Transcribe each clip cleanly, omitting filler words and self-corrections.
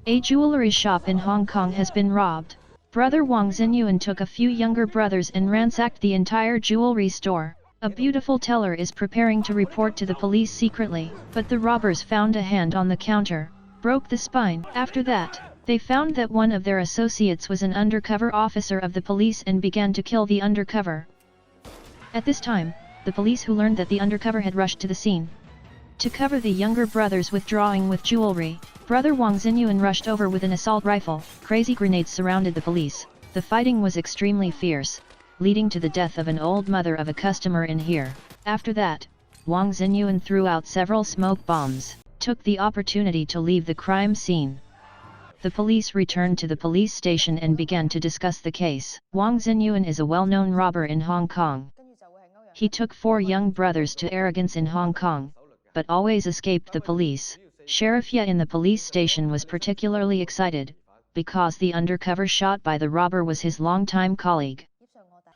A jewelry shop in Hong Kong has been robbed. Brother Wang Xinyuan took a few younger brothers and ransacked the entire jewelry store. A beautiful teller is preparing to report to the police secretly, but the robbers found a hand on the counter, broke the spine. After that, they found that one of their associates was an undercover officer of the police and began to kill the undercover. At this time, the police who learned that the undercover had rushed to the scene. To cover the younger brothers withdrawing with jewelry, Brother Wang Xinyuan rushed over with an assault rifle. Crazy grenades surrounded the police. The fighting was extremely fierce, leading to the death of an old mother of a customer in here. After that, Wang Xinyuan threw out several smoke bombs, took the opportunity to leave the crime scene. The police returned to the police station and began to discuss the case. Wang Xinyuan is a well-known robber in Hong Kong. He took 4 young brothers to arrogance in Hong Kong, but always escaped the police. Sheriff Ye in the police station was particularly excited, because the undercover shot by the robber was his longtime colleague.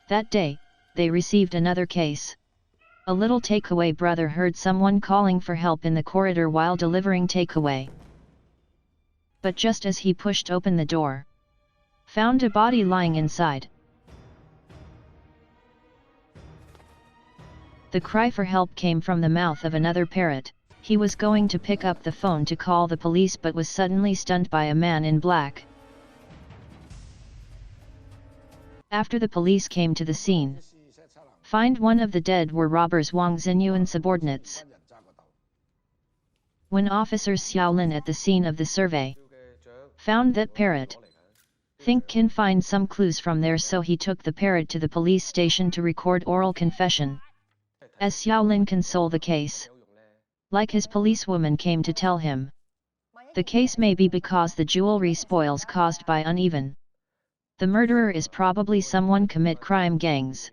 That day, they received another case. A little takeaway brother heard someone calling for help in the corridor while delivering takeaway. But just as he pushed open the door, found a body lying inside. The cry for help came from the mouth of another parrot. He was going to pick up the phone to call the police but was suddenly stunned by a man in black. After the police came to the scene, find one of the dead were robbers Wang Xinyuan subordinates. When officers Xiaolin at the scene of the survey found that parrot, think can find some clues from there, so he took the parrot to the police station to record oral confession. As Xiaolin can solve the case, like his policewoman came to tell him. The case may be because the jewelry spoils caused by uneven. The murderer is probably someone commit crime gangs.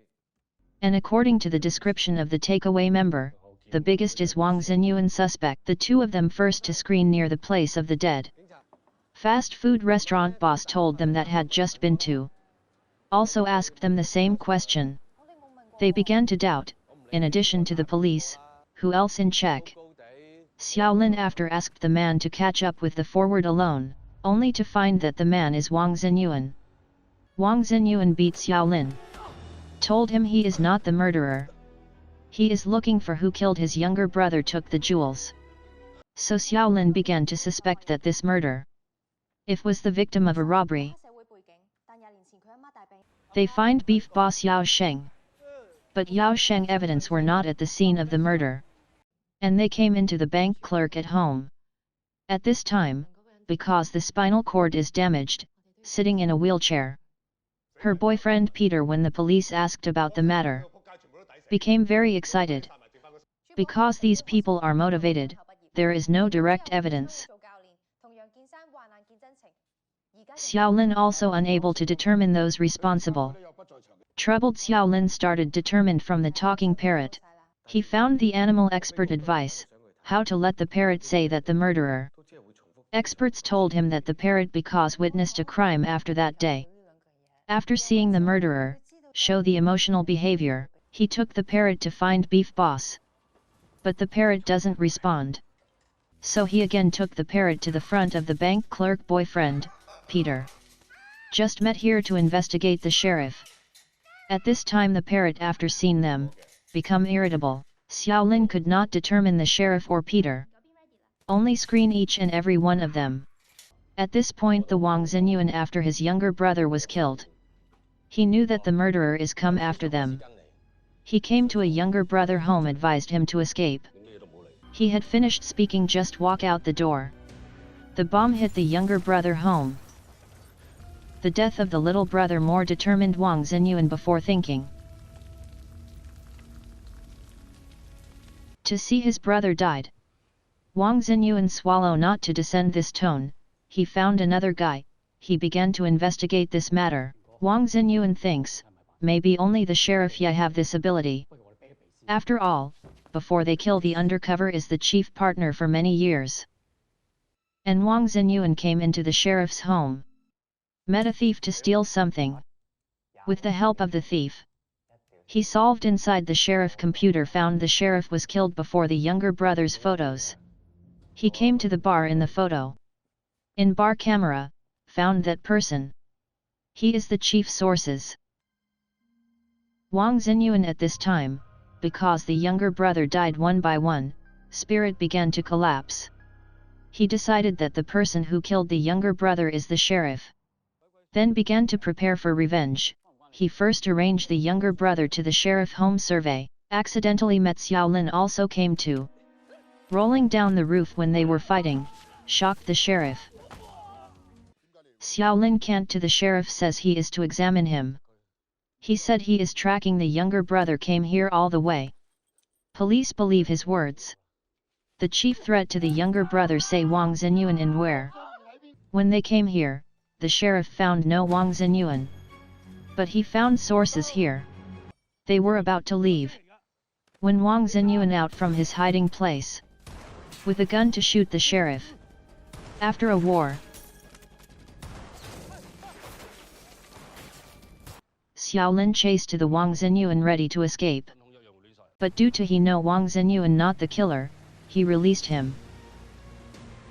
And according to the description of the takeaway member, the biggest is Wang Xinyuan suspect. The 2 of them first to screen near the place of the dead. Fast food restaurant boss told them that had just been to. Also asked them the same question. They began to doubt, in addition to the police, who else in check. Xiaolin after asked the man to catch up with the forward alone, only to find that the man is Wang Xinyuan. Wang Xinyuan beat Xiaolin. Told him he is not the murderer. He is looking for who killed his younger brother took the jewels. So Xiaolin began to suspect that this murder, if was the victim of a robbery. They find beef boss Yao Sheng. But Yao Sheng evidence were not at the scene of the murder. And they came into the bank clerk at home. At this time, because the spinal cord is damaged, sitting in a wheelchair. Her boyfriend Peter, when the police asked about the matter, became very excited. Because these people are motivated, there is no direct evidence. Xiaolin also unable to determine those responsible. Troubled Xiaolin started determined from the talking parrot. He found the animal expert advice, how to let the parrot say that the murderer. Experts told him that the parrot because witnessed a crime after that day. After seeing the murderer show the emotional behavior, he took the parrot to find beef boss. But the parrot doesn't respond. So he again took the parrot to the front of the bank clerk boyfriend, Peter. Just met here to investigate the sheriff. At this time the parrot after seeing them, become irritable. Xiaolin could not determine the sheriff or Peter. Only screen each and every one of them. At this point the Wang Xinyuan after his younger brother was killed. He knew that the murderer is come after them. He came to a younger brother home, advised him to escape. He had finished speaking, just walk out the door. The bomb hit the younger brother home. The death of the little brother more determined Wang Xinyuan before thinking. To see his brother died. Wang Xinyuan swallow not to descend this tone, he found another guy, he began to investigate this matter. Wang Xinyuan thinks, maybe only the sheriff Ye have this ability. After all, before they kill the undercover is the chief partner for many years. And Wang Xinyuan came into the sheriff's home. Met a thief to steal something. With the help of the thief, he solved inside the sheriff computer, found the sheriff was killed before the younger brother's photos. He came to the bar in the photo. In bar camera, found that person. He is the chief sources. Wang Xinyuan at this time, because the younger brother died one by one, spirit began to collapse. He decided that the person who killed the younger brother is the sheriff. Then began to prepare for revenge. He first arranged the younger brother to the sheriff home survey, accidentally met Xiaolin also came too. Rolling down the roof when they were fighting, shocked the sheriff. Xiaolin can't to the sheriff says he is to examine him. He said he is tracking the younger brother came here all the way. Police believe his words. The chief threat to the younger brother say Wang Xinyuan in where. When they came here, the sheriff found no Wang Xinyuan. But he found sources here. They were about to leave. When Wang Xinyuan out from his hiding place. With a gun to shoot the sheriff. After a war. Xiaolin chased to the Wang Xinyuan ready to escape. But due to he know Wang Xinyuan not the killer, he released him.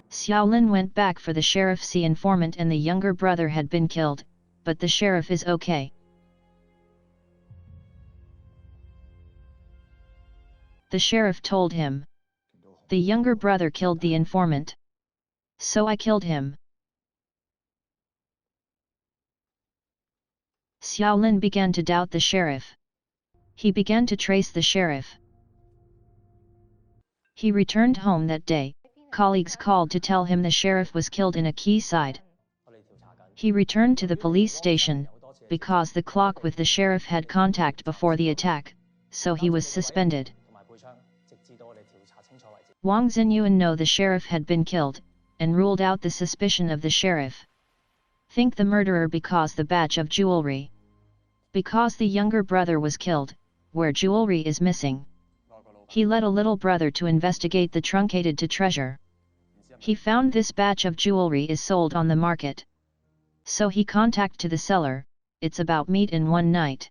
Xiaolin went back for the sheriff's informant and the younger brother had been killed, but the sheriff is okay. The sheriff told him. The younger brother killed the informant. So I killed him. Xiaolin began to doubt the sheriff. He began to trace the sheriff. He returned home that day. Colleagues called to tell him the sheriff was killed in a quayside. He returned to the police station, because the clock with the sheriff had contact before the attack, so he was suspended. Wang Xinyuan know the sheriff had been killed, and ruled out the suspicion of the sheriff. Think the murderer because the batch of jewelry. Because the younger brother was killed, where jewelry is missing. He led a little brother to investigate the truncated to treasure. He found this batch of jewelry is sold on the market. So he contacted to the seller, it's about meat in one night.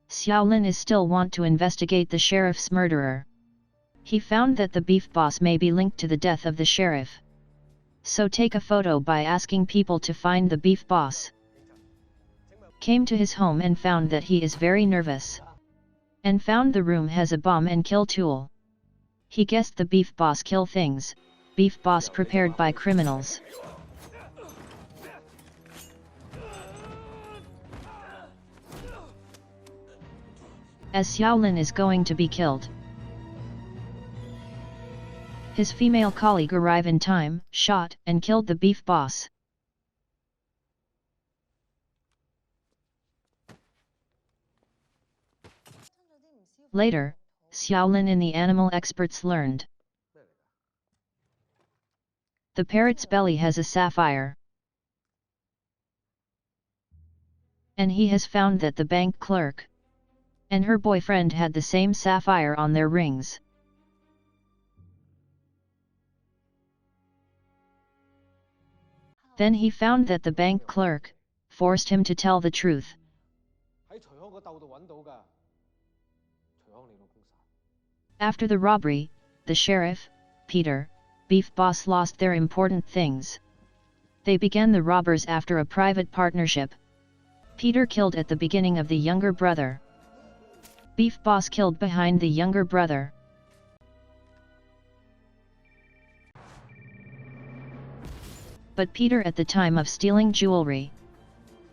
Xiaolin is still want to investigate the sheriff's murderer. He found that the beef boss may be linked to the death of the sheriff. So take a photo by asking people to find the beef boss. Came to his home and found that he is very nervous. And found the room has a bomb and kill tool. He guessed the beef boss kill things, beef boss prepared by criminals. As Xiaolin is going to be killed. His female colleague arrived in time, shot and killed the beef boss. Later, Xiaolin and the animal experts learned. The parrot's belly has a sapphire. And he has found that the bank clerk and her boyfriend had the same sapphire on their rings. Then he found that the bank clerk forced him to tell the truth. After the robbery, the sheriff, Peter, beef boss lost their important things. They began the robbers after a private partnership. Peter killed at the beginning of the younger brother. Beef boss killed behind the younger brother. But Peter at the time of stealing jewelry,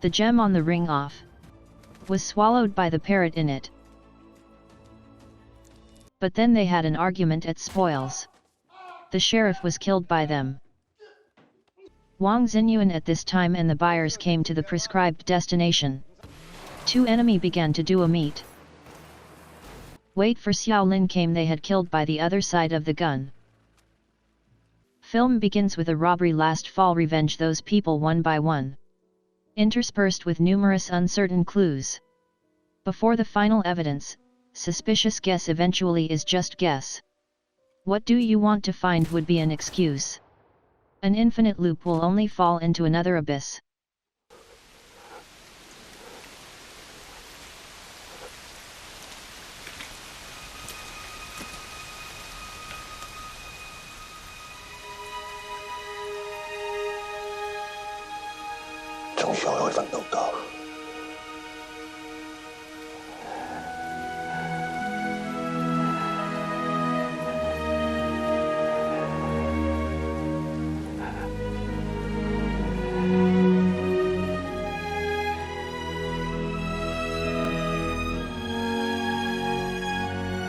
the gem on the ring off, was swallowed by the parrot in it. But then they had an argument at spoils. The sheriff was killed by them. Wang Xinyuan at this time and the buyers came to the prescribed destination. Two enemy began to do a meet. Wait for Xiaolin came they had killed by the other side of the gun. Film begins with a robbery last fall revenge those people one by one. Interspersed with numerous uncertain clues. Before the final evidence, suspicious guess eventually is just guess. What do you want to find would be an excuse. An infinite loop will only fall into another abyss. 仲需要去奮鬥㗎。